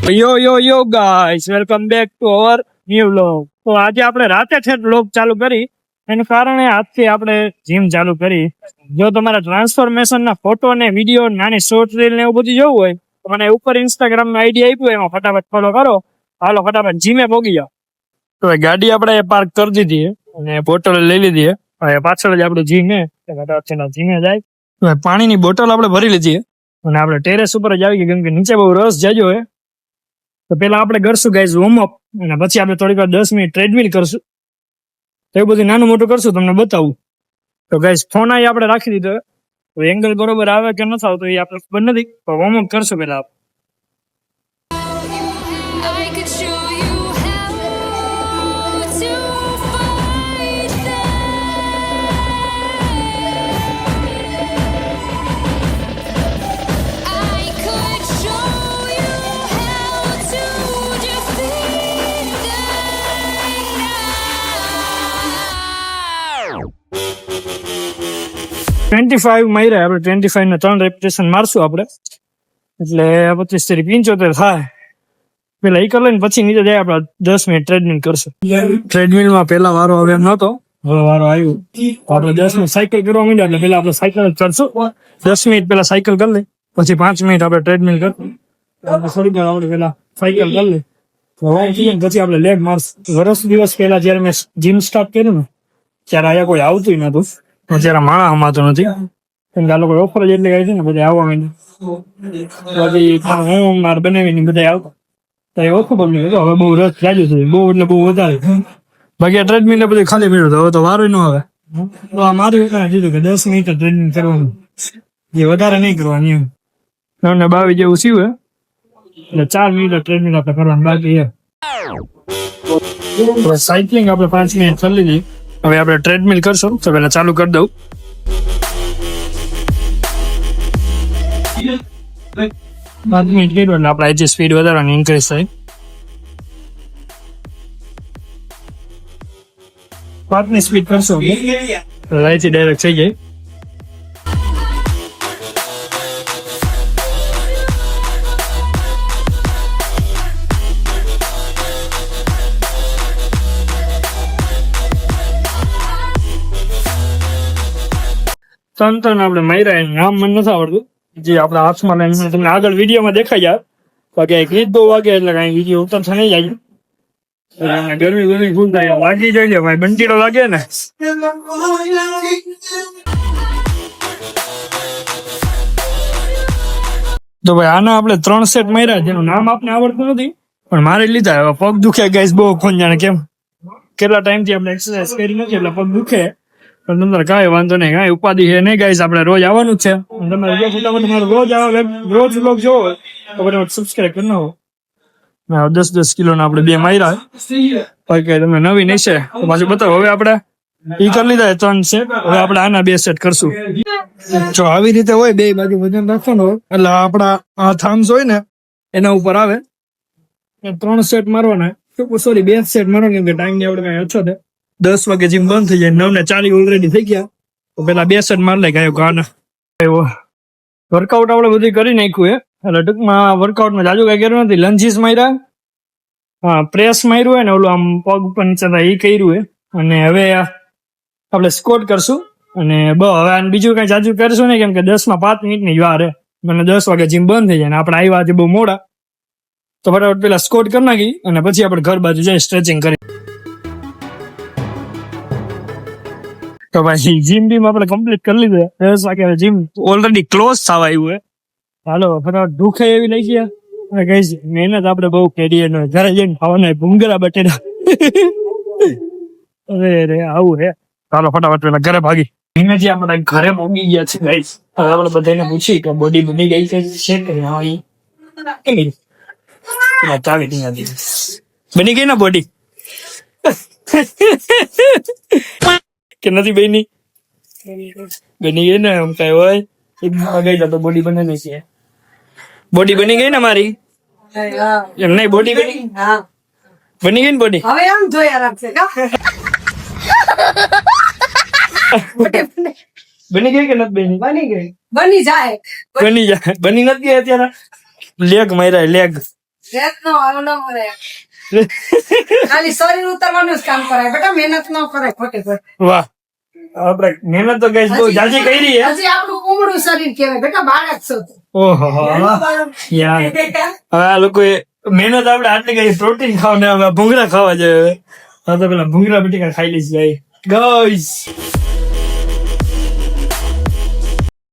યો guys, welcome back to our new vlog. તો આજે આપણે રાતે છે વ્લોગ ચાલુ કરી, એનું કારણ આજથી આપણે જીમ ચાલુ કરી. જો તમારા ટ્રાન્સફોર્મેશન ના ફોટો ને વિડીયો, નાની શોર્ટ રીલ ને એવું બધું જોવું હોય તો મને ઉપર ઇન્સ્ટાગ્રામ માં આઈડી આપ્યું, એમાં ફટાફટ ફોલો કરો. હાલો ફટાફટ જીમે પોગી જાઓ. તો ગાડી આપણે પાર્ક કરી દીધી અને બોટલ લઈ લીધી. પાછળ જ આપણું જીમ છે, ફટાફટ જીમે જાય. પાણીની બોટલ આપણે ભરી લીધી અને આપણે ટેરેસ ઉપર જ આવી ગઈ, કેમ કે નીચે બહુ રસ જાજો હોય. તો પેલા આપણે કરશું ગાઈઝ વોર્મઅપ, અને પછી આપણે થોડીક વાર 10 મિનિટ ટ્રેડમિલ કરશું. તો એવું બધું નાનું મોટું કરશું, તમને બતાવું. તો ગાઈઝ ફોન અહીં આપણે રાખી દીધો, તો એંગલ બરોબર આવે કે નથી આવતો એ આપણે ખબર નથી. તો વોર્મઅપ કરશું પેલા. 25 માર્યા આપણે, 25 ને 3 રેપિટેશન મારશું આપણે, એટલે 25 થી 75 થાય. પેલા એ કરી લઈને પછી નીચે જાય આપણે 10 મિનિટ ટ્રેડમિલ કરશું. ટ્રેડમિલ માં પેલા વારો હવે એમ નતો, હવે વારો આવ્યો. આપણે 10 મિનિટ સાયકલ કરવા માંડ્યા, એટલે પેલા આપણે સાયકલ જ કરશું. 10 મિનિટ પેલા સાયકલ કરી લઈ, પછી 5 મિનિટ આપણે ટ્રેડમિલ કરશું. થોડીક વાર આપણે પેલા સાયકલ કરી લઈ, પછી આપણે લેગ મારશું. દિવસ પહેલા જયારે મેં જીમ સ્ટાર્ટ કર્યું ને, ત્યારે અહીંયા કોઈ આવતું નતું, અત્યારે માણસ અમાતો નથી, કેમ કે આ લોકો ઓફર જ એટલે કઈ છે ને બધા આવવા માંડ્યા. પછી હું મારે બનાવીને બધા આવતા, તો એ ઓછું બની ગયું. હવે બહુ રસ જાજુ છે, બહુ એટલે બહુ વધારે. બાકી આ ટ્રેડમિલ ને બધું ખાલી મળ્યું, હવે તો વારો ન આવે. તો આ મારું કીધું કે 10 મિનિટ ટ્રેડમિલ કરવાનું, જે વધારે નહીં કરવાની એમ. 9:22 જેવું સીવું, એટલે 4 મિનિટ ટ્રેડમિલ આપણે કરવાનું બાકી એમ. સાયકલિંગ આપણે 5 મિનિટ કરી લીધી. હવે આપણે ટ્રેડમિલ કરશું, તો પેલા ચાલુ કરી દઉં. 5 મિનિટ કર્યું એટલે આપણે જે સ્પીડ વધારવાની ઇન્ક્રીઝ થાય. 5 ની સ્પીડ કરશું અહીંથી ડાયરેક્ટ થઈ જાય. ત્રણ આપણે માર્યા, નામ મને નથી આવડતું, જે આપણા હાથમાં લઈને તમને આગળ વિડીયોમાં દેખાઈ જાય. બાકી ગીત બહુ વાગે એટલે કઈ વિડીયો ઉતરતા નહીં જાય. ગરમી ફૂલ થાય, વાગી જાય ભાઈ, બંટીડો લાગે ને. તો ભાઈ આના આપણે 3 સેટ માર્યા, જેનું નામ આપને આવડતું નથી, પણ મારે લીધા. પગ દુખે ગાઈસ બહુ, કોણ જાણે કેમ. કેટલા ટાઈમથી આપણે એક્સરસાઇઝ કરી નથી એટલે પગ દુખે, પણ તમારે કાંઈ વાંધો નહીં, કાંઈ ઉપાધિ છે નહીં ગાઈસ. આપણે રોજ આવવાનું જ છે. તમારે જો ફટાફટ રોજ આવે, રોજ બ્લોગ જોવો તો ફટાફટ સબસ્ક્રાઈબ કરી નાખો. 10 કિલોના આપણે 2 માર્યા. બાકી તમને નવી નહીં છે તો પાછું બતાવો. હવે આપણે ઈ કરી લીધા 3 સેટ, હવે આપણે આના 2 સેટ કરશું. જો આવી રીતે હોય, 2 બાજુ વજન રાખવાનું હોય, એટલે આપણા આ થામ્સ હોય ને એના ઉપર આવે. 3 સેટ મારવાના, સોરી 2 સેટ મારવાના, કેમ કે ટાઈમ ની આપણે કઈ અછત છે. 10 વાગે જીમ બંધ થઈ જાય, 9:40 ઓલરેડી થઈ ગયા. તો પેલા 2 સેટ માર લે ગાયો ગાના. વર્કઆઉટ આપણે બધું કરી નાખ્યું હે, એટલે ટૂંકમાં વર્કઆઉટમાં જાજુ કઈ કર્યું નથી. લંજીસ માર્યા, હા પ્રેસ માર્યું હોય ને, ઓલું આમ પગ ઉપર નીચે થાય એ કર્યું હે. અને હવે આપણે સ્કોટ કરશું. અને હવે બીજું કઈ જાજુ કરશું નહીં, કેમ કે 10 માં 5 મિનિટની જ વાર હે. મને 10 વાગે જીમ બંધ થઈ જાય ને આપણે આવ્યા બહુ મોડા. તો ફટાફટ પેલા સ્કોટ કરી નાખી અને પછી આપણે ઘર બાજુ જઈ સ્ટ્રેચિંગ કરી. તો ભાઈ જીમ બીમ આપણે કમ્પ્લીટ કરી લીધું. 10 વાગે જીમ ઓલરેડી ક્લોઝ થવા આવ્યું હે. હાલો ફટાફટ દુખે એવી લઈ ગયા. કઈ મહેનત આપણે બહુ કરીએ, ઘરે જઈને ખાવાના ભૂંગરા બટેટા. અરે આવું હે. ચાલો ફટાફટ પેલા ઘરે ભાગી. ધીમેથી આપણે ઘરે પોગી ગયા છે ગાઈસ. હવે આપણે બધાને પૂછી કે બોડી બની ગઈ છે કે હા બની ગઈ ને બોડી કે નથી બની? બની ગઈ ને. એમ કઈ હોય ગઈ તો બોડી બને નહીં છે. બોડી બની ગઈ ને મારી? એમ નહીં, બોડી બની ગઈ ને બોડી. હવે આમ જોયા રાખશે. બની ગઈ કે નથી બની? બની ગઈ. બની જાય. બની નથી ગઈ અત્યારે. લેગ માર્યા, લેગ રેત નો આવ ન કરે ખાલી શરીર ઉતારવાનું જ કામ કરાય બેટા મહેનત ન કરે ખોટી ખોટી વાહ આપણે મહેનત તો ગાઈસ બહુ જાજી કરી હે હજી આપણું કુમળું શરીર કહેવાય બેટા બાળક છો તું. ઓહો યાર હવે આ લોકોએ મહેનત આપણે આટલી કરી પ્રોટીન ખાવ ને હવે ભૂંગળા ખાવા જોઈએ હવે તો પેલા ભૂંગળા બટેકા ખાઈ લઈશ ગાઈસ